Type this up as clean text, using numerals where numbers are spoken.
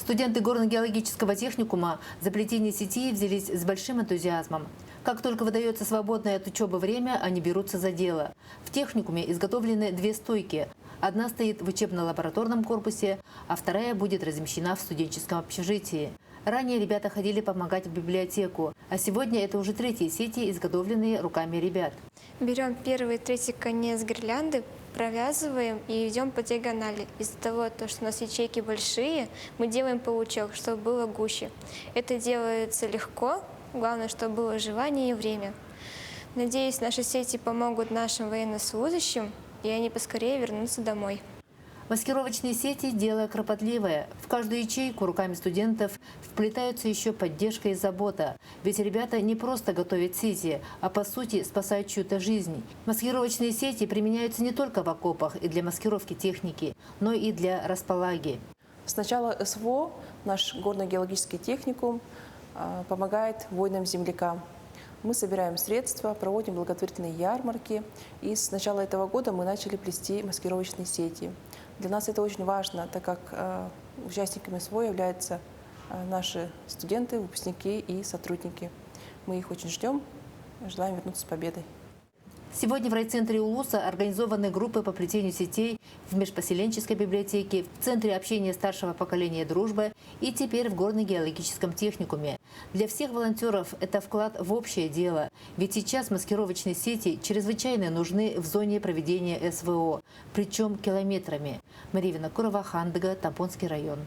Студенты горно-геологического техникума за плетение сетей взялись с большим энтузиазмом. Как только выдается свободное от учебы время, они берутся за дело. В техникуме изготовлены две стойки. Одна стоит в учебно-лабораторном корпусе, а вторая будет размещена в студенческом общежитии. Ранее ребята ходили помогать в библиотеку, а сегодня это уже третьи сети, изготовленные руками ребят. Берем первый и третий конец гирлянды, провязываем и идем по диагонали. Из-за того, что у нас ячейки большие, мы делаем паучок, чтобы было гуще. Это делается легко, главное, чтобы было желание и время. Надеюсь, наши сети помогут нашим военнослужащим, и они поскорее вернутся домой. Маскировочные сети – дело кропотливое. В каждую ячейку руками студентов вплетаются еще поддержка и забота. Ведь ребята не просто готовят сети, а по сути спасают чью-то жизнь. Маскировочные сети применяются не только в окопах и для маскировки техники, но и для располаги. С начала СВО наш горно-геологический техникум помогает воинам-землякам. Мы собираем средства, проводим благотворительные ярмарки. И с начала этого года мы начали плести маскировочные сети. Для нас это очень важно, так как участниками СВО являются наши студенты, выпускники и сотрудники. Мы их очень ждем, желаем вернуться с победой. Сегодня в райцентре Улуса организованы группы по плетению сетей в межпоселенческой библиотеке, в Центре общения старшего поколения «Дружба» и теперь в горно-геологическом техникуме. Для всех волонтеров это вклад в общее дело. Ведь сейчас маскировочные сети чрезвычайно нужны в зоне проведения СВО, причем километрами. Мария Винокурова, Хандыга, Тамбонский район.